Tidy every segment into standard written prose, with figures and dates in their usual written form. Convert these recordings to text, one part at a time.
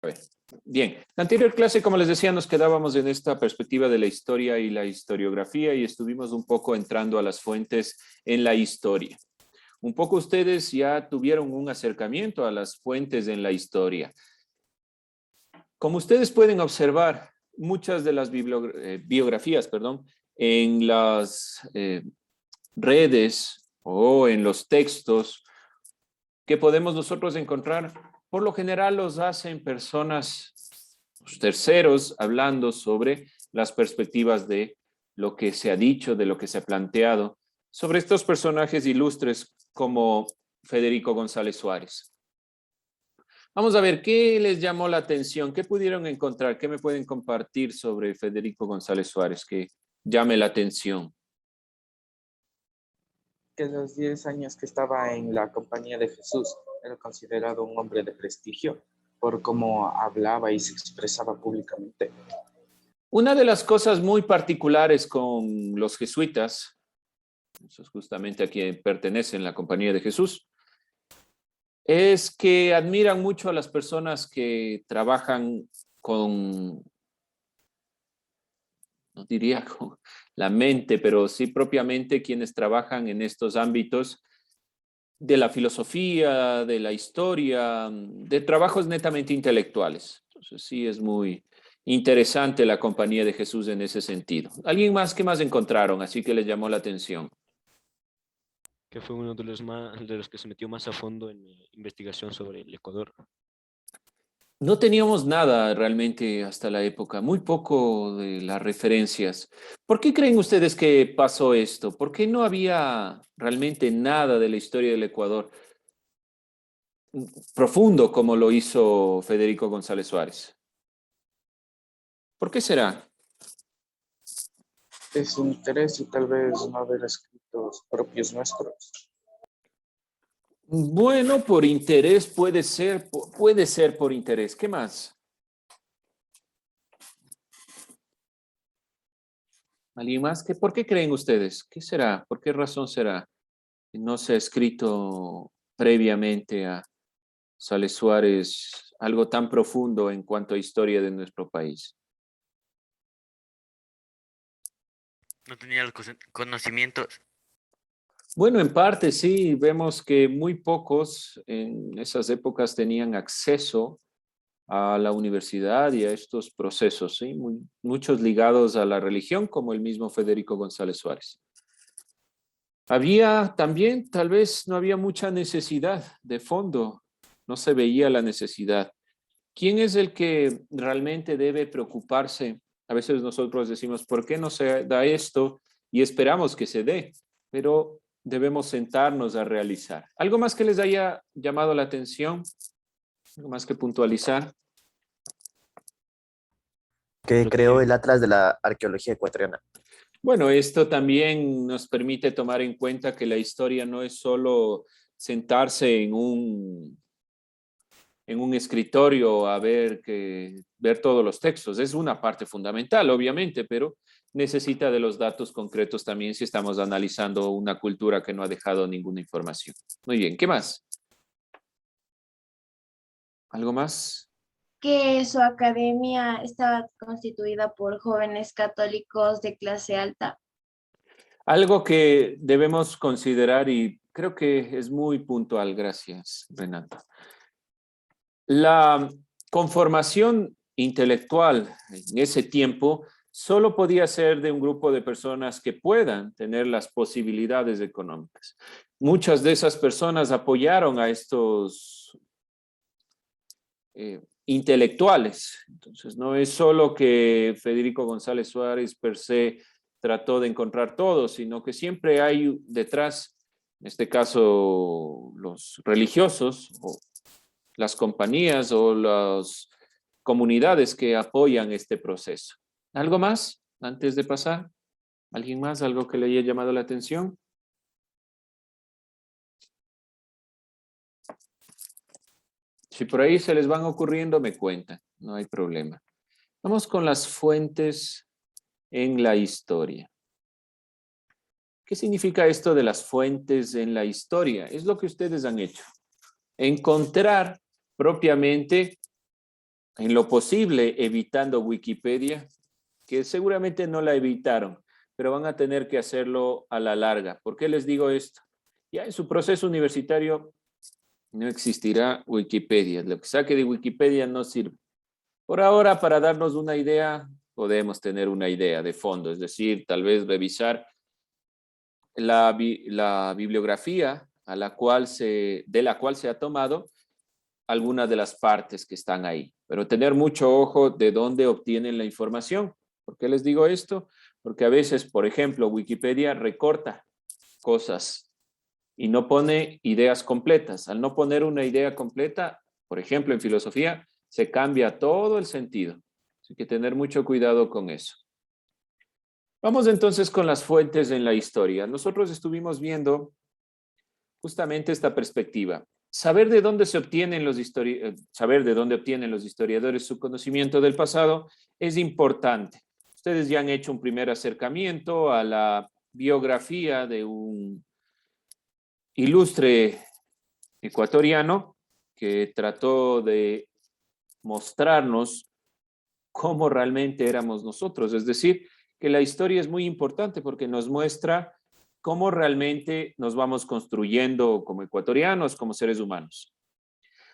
ver. Bien, la anterior clase, como les decía, nos quedábamos en esta perspectiva de la historia y la historiografía y estuvimos un poco entrando a las fuentes en la historia. Un poco ustedes ya tuvieron un acercamiento a las fuentes en la historia. Como ustedes pueden observar, muchas de las biografías, en las redes o en los textos que podemos nosotros encontrar, por lo general los hacen personas, terceros, hablando sobre las perspectivas de lo que se ha dicho, de lo que se ha planteado, sobre estos personajes ilustres como Federico González Suárez. Vamos a ver, ¿qué les llamó la atención? ¿Qué pudieron encontrar? ¿Qué me pueden compartir sobre Federico González Suárez que llame la atención? Que los 10 años que estaba en la Compañía de Jesús era considerado un hombre de prestigio por cómo hablaba y se expresaba públicamente. Una de las cosas muy particulares con los jesuitas, eso es justamente a quien pertenecen la Compañía de Jesús, es que admiran mucho a las personas que trabajan con, no diría con la mente, pero sí propiamente quienes trabajan en estos ámbitos de la filosofía, de la historia, de trabajos netamente intelectuales. Entonces sí es muy interesante la Compañía de Jesús en ese sentido. ¿Alguien más? ¿Qué más encontraron? Así que les llamó la atención. Que fue uno de los que se metió más a fondo en investigación sobre el Ecuador. No teníamos nada realmente hasta la época, muy poco de las referencias. ¿Por qué creen ustedes que pasó esto? ¿Por qué no había realmente nada de la historia del Ecuador profundo como lo hizo Federico González Suárez? ¿Por qué será? Es su interés y tal vez no haber escritos propios nuestros. Bueno, por interés puede ser por interés. ¿Qué más? ¿Alguien más? ¿Por qué creen ustedes? ¿Qué será? ¿Por qué razón será que no se ha escrito previamente a Sales Suárez algo tan profundo en cuanto a historia de nuestro país? No tenía los conocimientos. Bueno, en parte sí, vemos que muy pocos en esas épocas tenían acceso a la universidad y a estos procesos, ¿sí? Muchos ligados a la religión, como el mismo Federico González Suárez. Había también, tal vez no había mucha necesidad de fondo, no se veía la necesidad. ¿Quién es el que realmente debe preocuparse? A veces nosotros decimos, ¿por qué no se da esto? Y esperamos que se dé, pero debemos sentarnos a realizar. ¿Algo más que les haya llamado la atención? ¿Algo más que puntualizar? Que creó el Atlas de la Arqueología Ecuatoriana. Bueno, esto también nos permite tomar en cuenta que la historia no es solo sentarse en un escritorio a ver todos los textos. Es una parte fundamental, obviamente, pero necesita de los datos concretos también si estamos analizando una cultura que no ha dejado ninguna información. Muy bien, ¿qué más? ¿Algo más? Que su academia estaba constituida por jóvenes católicos de clase alta. Algo que debemos considerar y creo que es muy puntual, gracias, Renato. La conformación intelectual en ese tiempo solo podía ser de un grupo de personas que puedan tener las posibilidades económicas. Muchas de esas personas apoyaron a estos intelectuales. Entonces, no es solo que Federico González Suárez per se trató de encontrar todo, sino que siempre hay detrás, en este caso, los religiosos o las compañías o las comunidades que apoyan este proceso. ¿Algo más antes de pasar? ¿Alguien más? ¿Algo que le haya llamado la atención? Si por ahí se les van ocurriendo, me cuentan, no hay problema. Vamos con las fuentes en la historia. ¿Qué significa esto de las fuentes en la historia? Es lo que ustedes han hecho. Encontrar propiamente en lo posible evitando Wikipedia, que seguramente no la evitaron, pero van a tener que hacerlo a la larga. ¿Por qué les digo esto? Ya en su proceso universitario no existirá Wikipedia. Lo que saque de Wikipedia no sirve. Por ahora, para darnos una idea, podemos tener una idea de fondo, es decir, tal vez revisar la bibliografía de la cual se ha tomado algunas de las partes que están ahí, pero tener mucho ojo de dónde obtienen la información. ¿Por qué les digo esto? Porque a veces, por ejemplo, Wikipedia recorta cosas y no pone ideas completas. Al no poner una idea completa, por ejemplo, en filosofía, se cambia todo el sentido. Así que tener mucho cuidado con eso. Vamos entonces con las fuentes en la historia. Nosotros estuvimos viendo justamente esta perspectiva. Saber de dónde obtienen los historiadores su conocimiento del pasado es importante. Ustedes ya han hecho un primer acercamiento a la biografía de un ilustre ecuatoriano que trató de mostrarnos cómo realmente éramos nosotros. Es decir, que la historia es muy importante porque nos muestra cómo realmente nos vamos construyendo como ecuatorianos, como seres humanos.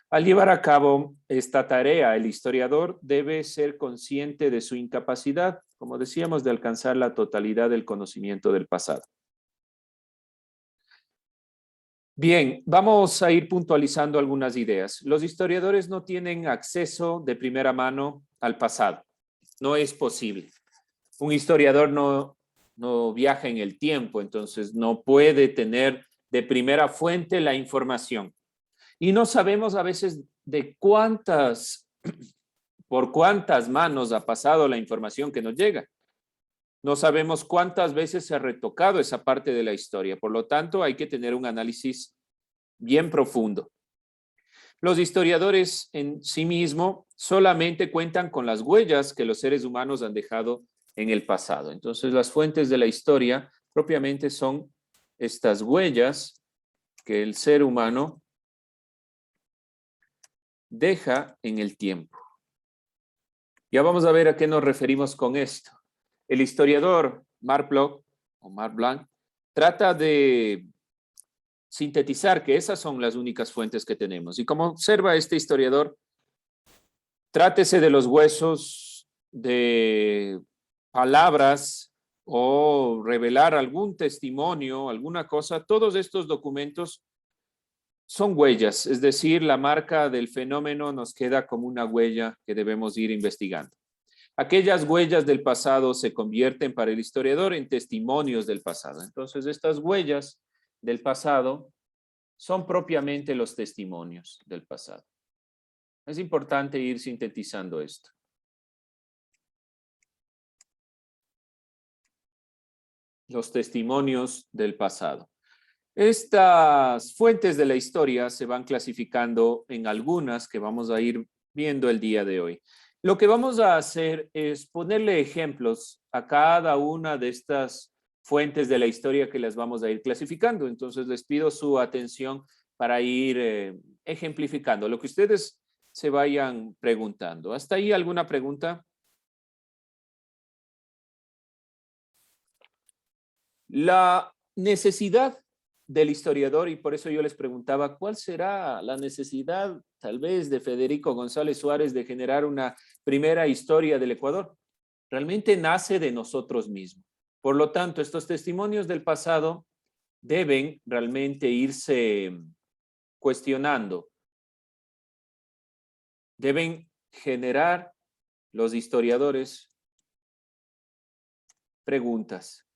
Al llevar a cabo esta tarea, el historiador debe ser consciente de su incapacidad, como decíamos, de alcanzar la totalidad del conocimiento del pasado. Bien, vamos a ir puntualizando algunas ideas. Los historiadores no tienen acceso de primera mano al pasado. No es posible. Un historiador no viaja en el tiempo, entonces no puede tener de primera fuente la información. Y no sabemos a veces de por cuántas manos ha pasado la información que nos llega. No sabemos cuántas veces se ha retocado esa parte de la historia. Por lo tanto, hay que tener un análisis bien profundo. Los historiadores en sí mismos solamente cuentan con las huellas que los seres humanos han dejado en el pasado. Entonces, las fuentes de la historia propiamente son estas huellas que el ser humano deja en el tiempo. Ya vamos a ver a qué nos referimos con esto. El historiador Marc Blanc trata de sintetizar que esas son las únicas fuentes que tenemos. Y como observa este historiador, trátese de los huesos, de palabras o revelar algún testimonio, alguna cosa, todos estos documentos son huellas, es decir, la marca del fenómeno nos queda como una huella que debemos ir investigando. Aquellas huellas del pasado se convierten para el historiador en testimonios del pasado. Entonces, estas huellas del pasado son propiamente los testimonios del pasado. Es importante ir sintetizando esto. Los testimonios del pasado. Estas fuentes de la historia se van clasificando en algunas que vamos a ir viendo el día de hoy. Lo que vamos a hacer es ponerle ejemplos a cada una de estas fuentes de la historia que las vamos a ir clasificando. Entonces les pido su atención para ir ejemplificando lo que ustedes se vayan preguntando. ¿Hasta ahí alguna pregunta? La necesidad del historiador, y por eso yo les preguntaba, ¿cuál será la necesidad tal vez de Federico González Suárez de generar una primera historia del Ecuador? Realmente nace de nosotros mismos. Por lo tanto, estos testimonios del pasado deben realmente irse cuestionando. Deben generar los historiadores preguntas.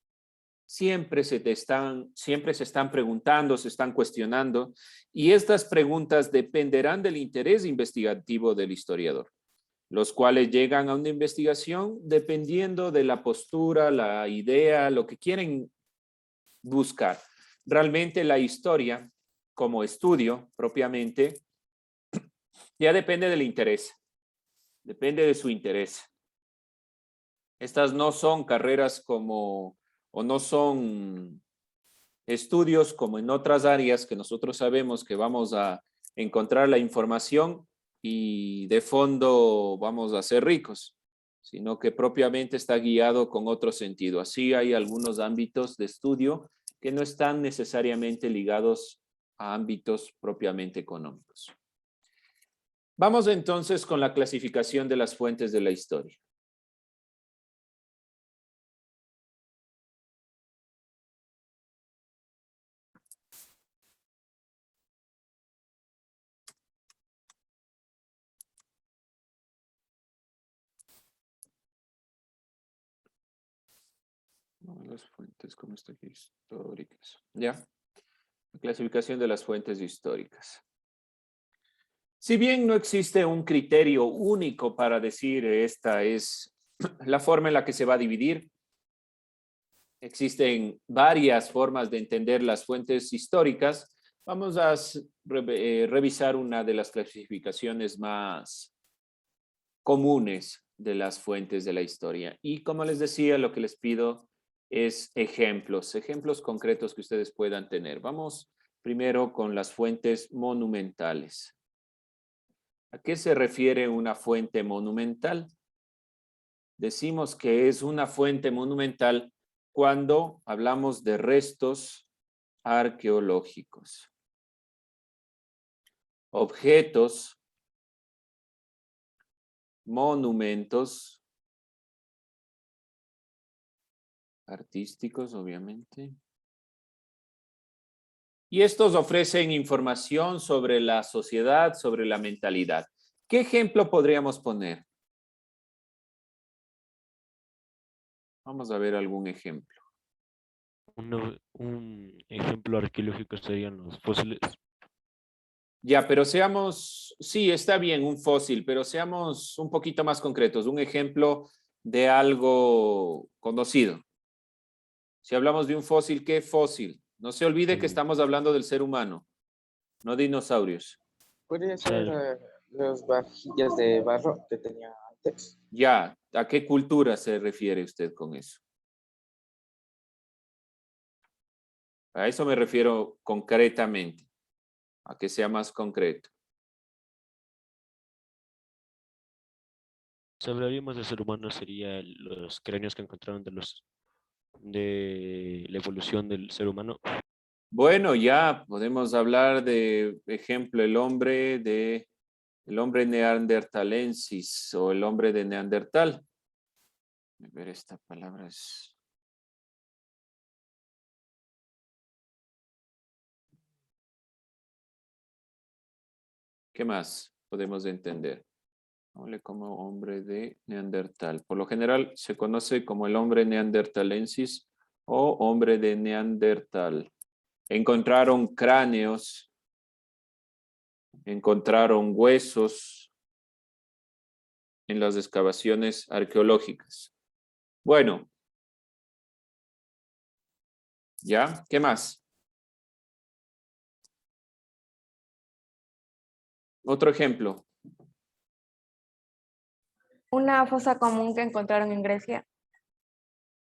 Siempre se están preguntando, se están cuestionando, y estas preguntas dependerán del interés investigativo del historiador, los cuales llegan a una investigación dependiendo de la postura, la idea, lo que quieren buscar. Realmente la historia, como estudio propiamente, ya depende del interés, depende de su interés. Estas no son carreras o no son estudios como en otras áreas que nosotros sabemos que vamos a encontrar la información y de fondo vamos a ser ricos, sino que propiamente está guiado con otro sentido. Así hay algunos ámbitos de estudio que no están necesariamente ligados a ámbitos propiamente económicos. Vamos entonces con la clasificación de las fuentes de la historia. Las fuentes, ¿cómo está aquí? Históricas. ¿Ya? La clasificación de las fuentes históricas. Si bien no existe un criterio único para decir esta es la forma en la que se va a dividir, existen varias formas de entender las fuentes históricas. Vamos a revisar una de las clasificaciones más comunes de las fuentes de la historia. Y como les decía, lo que les pido es ejemplos concretos que ustedes puedan tener. Vamos primero con las fuentes monumentales. ¿A qué se refiere una fuente monumental? Decimos que es una fuente monumental cuando hablamos de restos arqueológicos, objetos, monumentos artísticos, obviamente. Y estos ofrecen información sobre la sociedad, sobre la mentalidad. ¿Qué ejemplo podríamos poner? Vamos a ver algún ejemplo. Un ejemplo arqueológico serían los fósiles. Ya, pero seamos, sí, está bien, un fósil, pero seamos un poquito más concretos. Un ejemplo de algo conocido. Si hablamos de un fósil, ¿qué fósil? No se olvide que estamos hablando del ser humano, no dinosaurios. Podría ser las vajillas de barro que tenía antes. Ya, ¿a qué cultura se refiere usted con eso? A eso me refiero concretamente, a que sea más concreto. Si hablaríamos del ser humano, sería los cráneos que encontraron de la evolución del ser humano. Bueno, ya podemos hablar de ejemplo el hombre neandertalensis o el hombre de Neandertal. A ver, esta palabra es... ¿Qué más podemos entender? Hable como hombre de Neandertal. Por lo general se conoce como el hombre neandertalensis o hombre de Neandertal. Encontraron cráneos, encontraron huesos en las excavaciones arqueológicas. Bueno, ¿ya? ¿Qué más? Otro ejemplo. Una fosa común que encontraron en Grecia.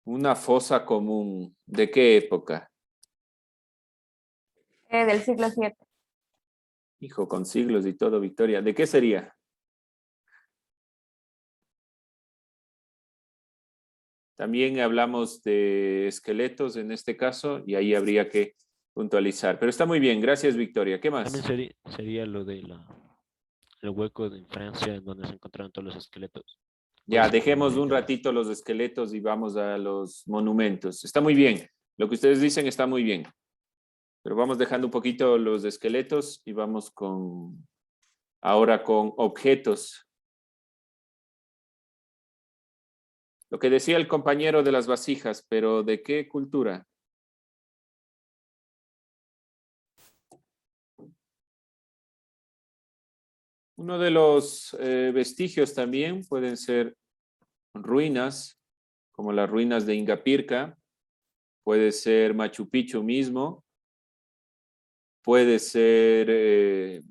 Una fosa común. ¿De qué época? Del siglo VII. Hijo, con siglos y todo, Victoria. ¿De qué sería? También hablamos de esqueletos en este caso y ahí habría que puntualizar. Pero está muy bien. Gracias, Victoria. ¿Qué más? También sería lo de el hueco en Francia en donde se encontraron todos los esqueletos. Ya, Pues, dejemos un ratito los esqueletos y vamos a los monumentos. Está muy bien. Lo que ustedes dicen está muy bien. Pero vamos dejando un poquito los esqueletos y vamos ahora con objetos. Lo que decía el compañero de las vasijas, pero ¿de qué cultura? Uno de los vestigios también pueden ser ruinas, como las ruinas de Ingapirca, puede ser Machu Picchu mismo, puede ser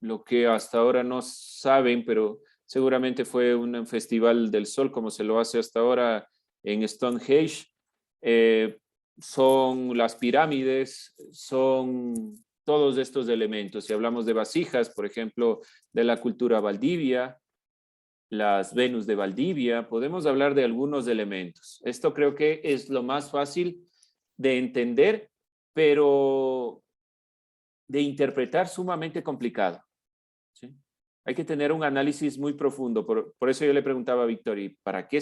lo que hasta ahora no saben, pero seguramente fue un festival del sol, como se lo hace hasta ahora en Stonehenge. Son las pirámides, son todos estos elementos. Si hablamos de vasijas, por ejemplo, de la cultura Valdivia, las Venus de Valdivia, podemos hablar de algunos elementos. Esto creo que es lo más fácil de entender, pero de interpretar sumamente complicado, ¿sí? Hay que tener un análisis muy profundo. Por eso yo le preguntaba a Victoria, ¿para qué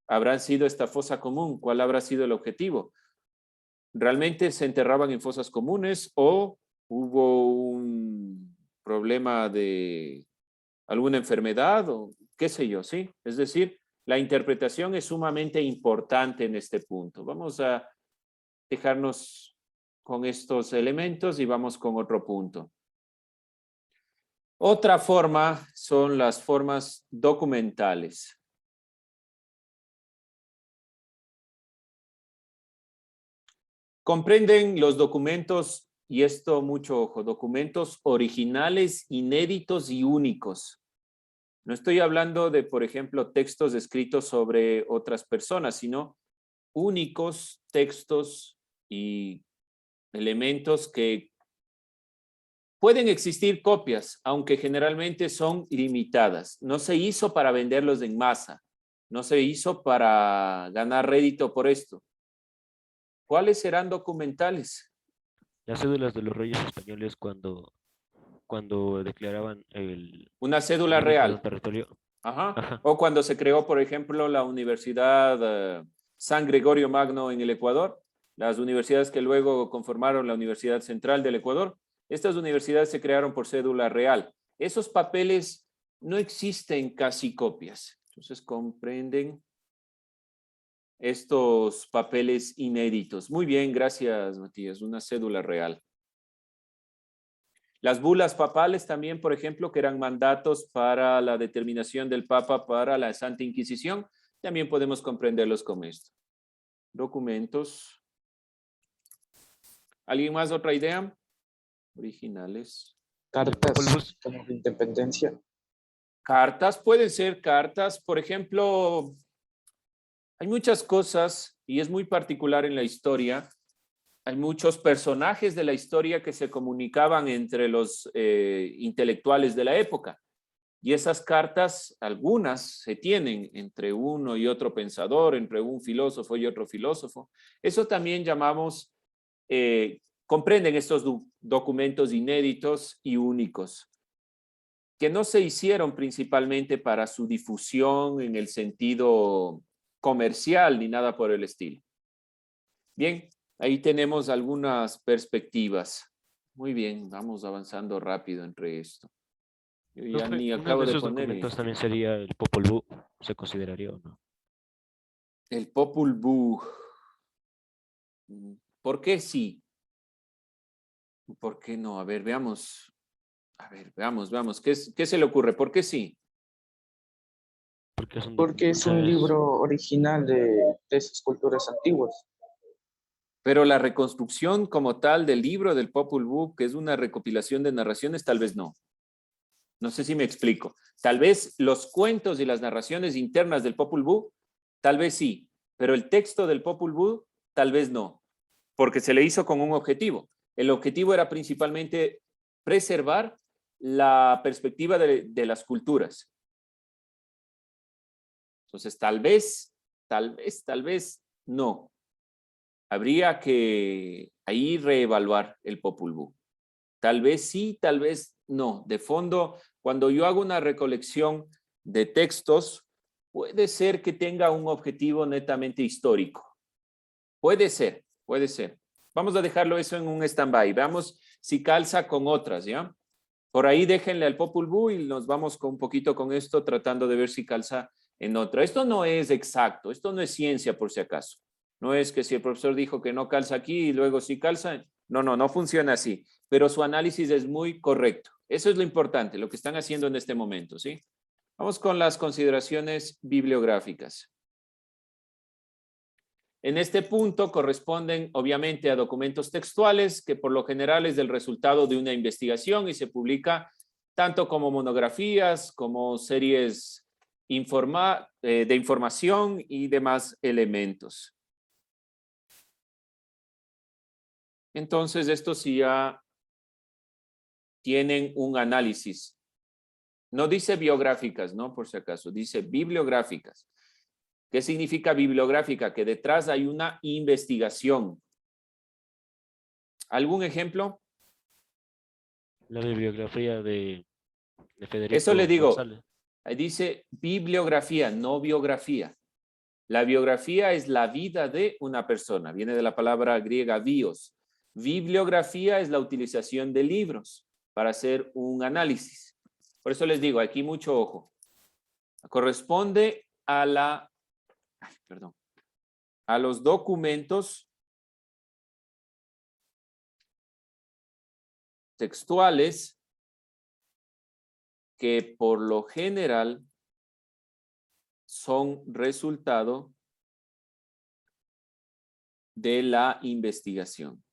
habrán sido esta fosa común? ¿Cuál habrá sido el objetivo? ¿Realmente se enterraban en fosas comunes o hubo un problema de alguna enfermedad o qué sé yo, ¿sí? Es decir, la interpretación es sumamente importante en este punto. Vamos a dejarnos con estos elementos y vamos con otro punto. Otra forma son las formas documentales. Comprenden los documentos, y esto mucho ojo, documentos originales, inéditos y únicos. No estoy hablando de, por ejemplo, textos escritos sobre otras personas, sino únicos textos y elementos que pueden existir copias, aunque generalmente son limitadas. No se hizo para venderlos en masa, no se hizo para ganar rédito por esto. ¿Cuáles serán documentales? Las cédulas de los reyes españoles cuando declaraban Una cédula límite de un real. territorio. Ajá. Ajá. O cuando se creó, por ejemplo, la Universidad San Gregorio Magno en el Ecuador, las universidades que luego conformaron la Universidad Central del Ecuador, estas universidades se crearon por cédula real. Esos papeles no existen casi copias. Entonces, comprenden estos papeles inéditos. Muy bien, gracias, Matías. Una cédula real. Las bulas papales también, por ejemplo, que eran mandatos para la determinación del Papa para la Santa Inquisición, también podemos comprenderlos como esto. Documentos. ¿Alguien más otra idea? Originales. Cartas como de independencia. Cartas, pueden ser cartas. Por ejemplo, hay muchas cosas y es muy particular en la historia. Hay muchos personajes de la historia que se comunicaban entre los intelectuales de la época. Y esas cartas, algunas se tienen entre uno y otro pensador, entre un filósofo y otro filósofo. Eso también llamamos, comprenden estos documentos inéditos y únicos, que no se hicieron principalmente para su difusión en el sentido comercial ni nada por el estilo. Bien. Ahí tenemos algunas perspectivas. Muy bien, vamos avanzando rápido entre esto. Yo ya ni Uno acabo de de esos poner documentos también sería el Popol Vuh, ¿se consideraría o no? el Popol Vuh. ¿Por qué sí? ¿Por qué no? A ver, veamos. A ver, veamos. ¿Qué se le ocurre? ¿Por qué sí? Porque es un libro original de esas culturas antiguas. Pero la reconstrucción como tal del libro del Popol Vuh, que es una recopilación de narraciones, tal vez no. No sé si me explico. Tal vez los cuentos y las narraciones internas del Popol Vuh, tal vez sí, pero el texto del Popol Vuh, tal vez no, porque se le hizo con un objetivo. El objetivo era principalmente preservar la perspectiva de las culturas. Entonces, tal vez no. Habría que ahí reevaluar el Popol Vuh. Tal vez sí, tal vez no. De fondo, cuando yo hago una recolección de textos, puede ser que tenga un objetivo netamente histórico. Puede ser. Vamos a dejarlo eso en un stand-by. Veamos si calza con otras, ¿ya? Por ahí déjenle al Popol Vuh y nos vamos un poquito con esto tratando de ver si calza en otra. Esto no es exacto, esto no es ciencia por si acaso. No es que si el profesor dijo que no calza aquí y luego sí calza. No funciona así. Pero su análisis es muy correcto. Eso es lo importante, lo que están haciendo en este momento, ¿sí? Vamos con las consideraciones bibliográficas. En este punto corresponden obviamente a documentos textuales que por lo general es el resultado de una investigación y se publica tanto como monografías, como series de información y demás elementos. Entonces, esto sí ya tienen un análisis. No dice biográficas, ¿no? Por si acaso, dice bibliográficas. ¿Qué significa bibliográfica? Que detrás hay una investigación. ¿Algún ejemplo? La bibliografía de Federico Eso le digo. González. Ahí dice bibliografía, no biografía. La biografía es la vida de una persona. Viene de la palabra griega bios. Bibliografía es la utilización de libros para hacer un análisis. Por eso les digo, aquí mucho ojo. Corresponde a a los documentos textuales que por lo general son resultado de la investigación.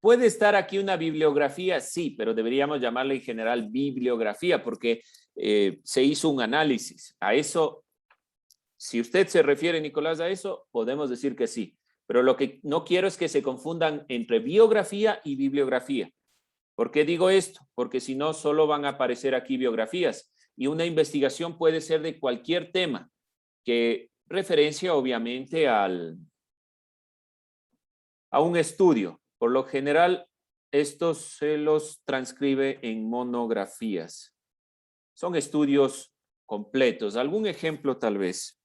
¿Puede estar aquí una bibliografía? Sí, pero deberíamos llamarla en general bibliografía porque se hizo un análisis. A eso, si usted se refiere, Nicolás, a eso, podemos decir que sí. Pero lo que no quiero es que se confundan entre biografía y bibliografía. ¿Por qué digo esto? Porque si no, solo van a aparecer aquí biografías. Y una investigación puede ser de cualquier tema, que referencia obviamente a un estudio. Por lo general, estos se los transcribe en monografías. Son estudios completos. ¿Algún ejemplo tal vez?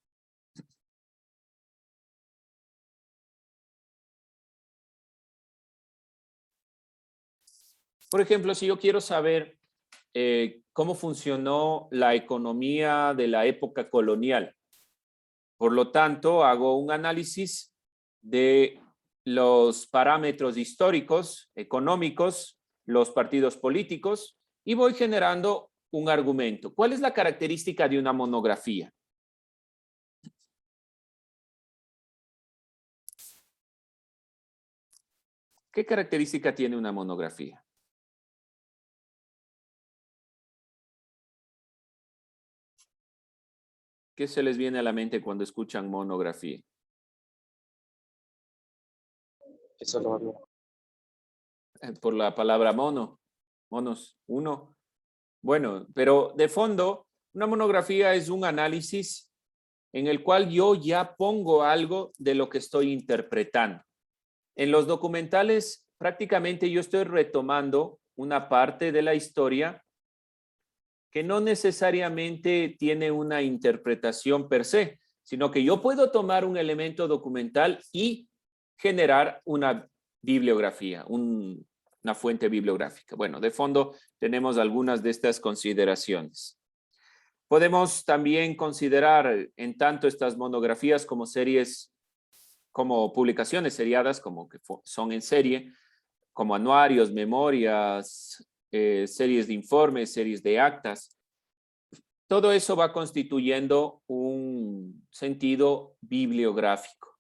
Por ejemplo, si yo quiero saber cómo funcionó la economía de la época colonial, por lo tanto, hago un análisis de los parámetros históricos, económicos, los partidos políticos y voy generando un argumento. ¿Cuál es la característica de una monografía? ¿Qué característica tiene una monografía? ¿Qué se les viene a la mente cuando escuchan monografía? Eso lo hablo. Por la palabra monos, uno. Bueno, pero de fondo, una monografía es un análisis en el cual yo ya pongo algo de lo que estoy interpretando. En los documentales, prácticamente yo estoy retomando una parte de la historia que no necesariamente tiene una interpretación per se, sino que yo puedo tomar un elemento documental y generar una bibliografía, una fuente bibliográfica. Bueno, de fondo tenemos algunas de estas consideraciones. Podemos también considerar en tanto estas monografías como series, como publicaciones seriadas, como que son en serie, como anuarios, memorias, series de informes, series de actas. Todo eso va constituyendo un sentido bibliográfico.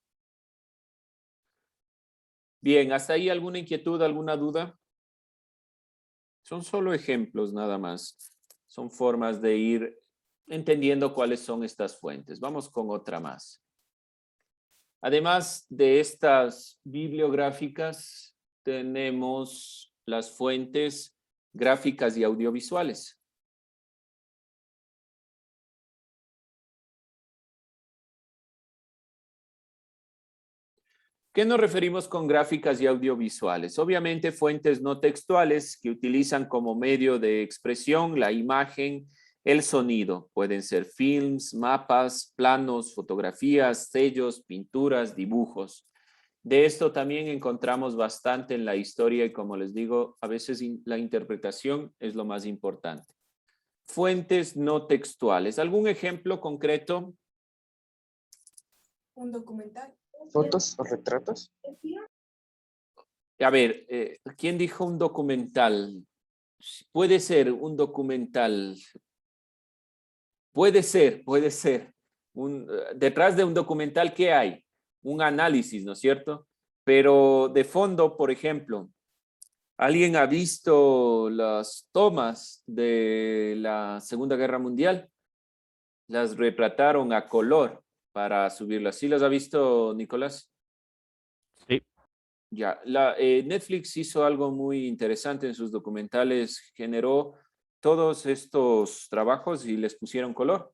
Bien, ¿hasta ahí alguna inquietud, alguna duda? Son solo ejemplos nada más. Son formas de ir entendiendo cuáles son estas fuentes. Vamos con otra más. Además de estas bibliográficas, tenemos las fuentes gráficas y audiovisuales. ¿Qué nos referimos con gráficas y audiovisuales? Obviamente fuentes no textuales que utilizan como medio de expresión la imagen, el sonido. Pueden ser films, mapas, planos, fotografías, sellos, pinturas, dibujos. De esto también encontramos bastante en la historia y como les digo, a veces la interpretación es lo más importante. Fuentes no textuales. ¿Algún ejemplo concreto? Un documental. ¿Fotos o retratos? A ver, ¿quién dijo un documental? Puede ser un documental. Puede ser. Detrás de un documental, ¿qué hay? Un análisis, ¿no es cierto? Pero de fondo, por ejemplo, ¿alguien ha visto las tomas de la Segunda Guerra Mundial? Las retrataron a color para subirlas. ¿Sí las ha visto, Nicolás? Sí. Ya, Netflix hizo algo muy interesante en sus documentales, generó todos estos trabajos y les pusieron color.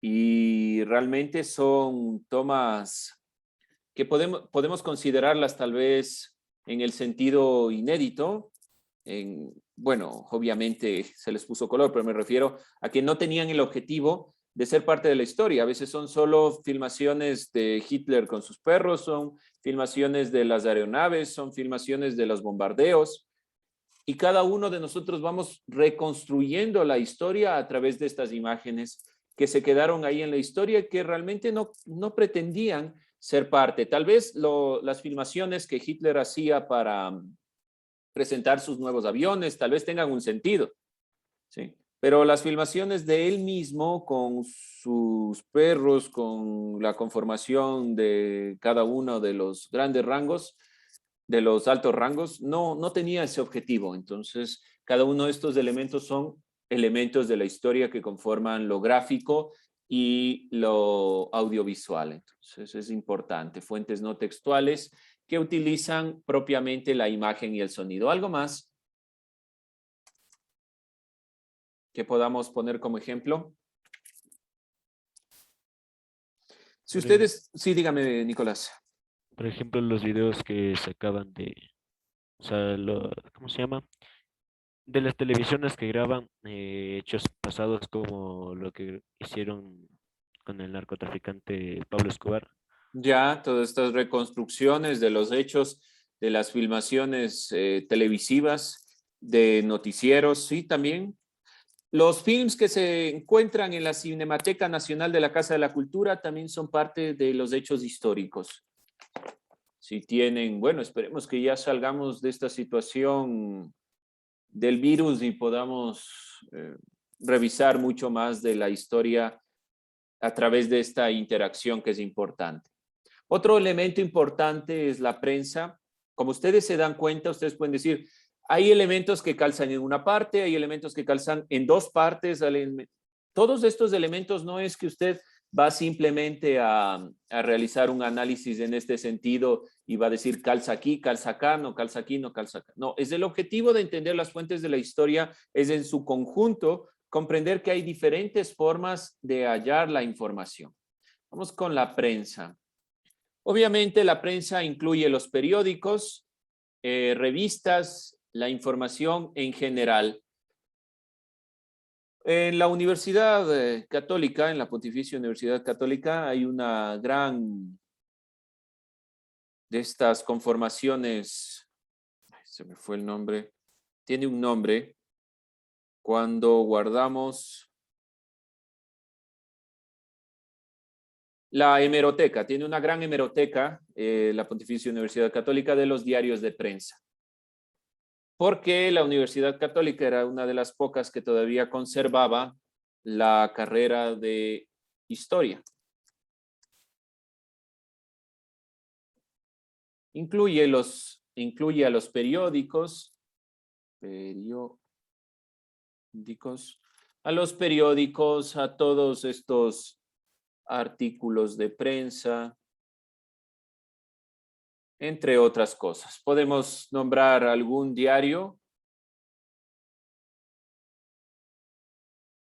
Y realmente son tomas que podemos considerarlas tal vez en el sentido inédito. Bueno, obviamente se les puso color, pero me refiero a que no tenían el objetivo de ser parte de la historia. A veces son solo filmaciones de Hitler con sus perros, son filmaciones de las aeronaves, son filmaciones de los bombardeos. Y cada uno de nosotros vamos reconstruyendo la historia a través de estas imágenes que se quedaron ahí en la historia, que realmente no pretendían ser parte. Tal vez las filmaciones que Hitler hacía para presentar sus nuevos aviones, tal vez tengan un sentido, ¿sí? Pero las filmaciones de él mismo con sus perros, con la conformación de cada uno de los grandes rangos, de los altos rangos, no tenía ese objetivo. Entonces, cada uno de estos elementos son elementos de la historia que conforman lo gráfico y lo audiovisual. Entonces, es importante. Fuentes no textuales que utilizan propiamente la imagen y el sonido. ¿Algo más que podamos poner como ejemplo? Si ustedes, sí, dígame, Nicolás. Por ejemplo, los videos que sacaban de, o sea, ¿cómo se llama? De las televisiones que graban hechos pasados como lo que hicieron con el narcotraficante Pablo Escobar. Ya, todas estas reconstrucciones de los hechos, de las filmaciones televisivas, de noticieros, sí, también. Los films que se encuentran en la Cinemateca Nacional de la Casa de la Cultura también son parte de los hechos históricos. Si tienen, bueno, esperemos que ya salgamos de esta situación del virus y podamos revisar mucho más de la historia a través de esta interacción que es importante. Otro elemento importante es la prensa. Como ustedes se dan cuenta, ustedes pueden decir, hay elementos que calzan en una parte, hay elementos que calzan en dos partes. Todos estos elementos no es que usted va simplemente a realizar un análisis en este sentido y va a decir calza aquí, calza acá, no calza aquí, no calza acá. No, es el objetivo de entender las fuentes de la historia, es en su conjunto comprender que hay diferentes formas de hallar la información. Vamos con la prensa. Obviamente la prensa incluye los periódicos, revistas, la información en general. En la Universidad Católica, en la Pontificia Universidad Católica, hay una gran de estas conformaciones, se me fue el nombre, tiene un nombre, cuando guardamos la hemeroteca, tiene una gran hemeroteca, la Pontificia Universidad Católica, de los diarios de prensa. Porque la Universidad Católica era una de las pocas que todavía conservaba la carrera de historia. Incluye a los periódicos, a todos estos artículos de prensa, entre otras cosas. Podemos nombrar algún diario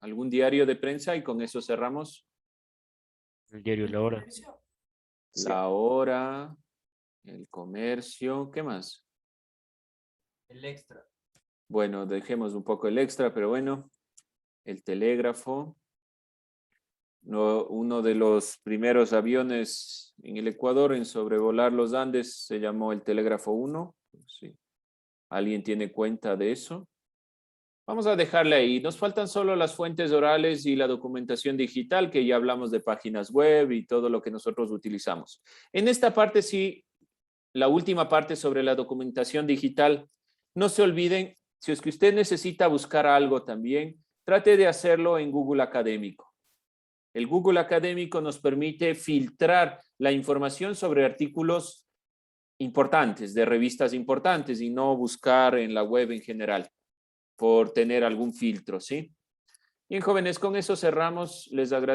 de prensa y con eso cerramos. El diario La Hora. La Hora, El Comercio, ¿qué más? El Extra. Bueno, dejemos un poco el Extra, pero bueno, El Telégrafo. Uno de los primeros aviones en el Ecuador en sobrevolar los Andes se llamó el Telégrafo 1. Sí. ¿Alguien tiene cuenta de eso? Vamos a dejarle ahí. Nos faltan solo las fuentes orales y la documentación digital, que ya hablamos de páginas web y todo lo que nosotros utilizamos. En esta parte sí, la última parte sobre la documentación digital, no se olviden, si es que usted necesita buscar algo también, trate de hacerlo en Google Académico. El Google Académico nos permite filtrar la información sobre artículos importantes, de revistas importantes, y no buscar en la web en general por tener algún filtro, ¿sí? Bien, jóvenes, con eso cerramos. Les agradezco.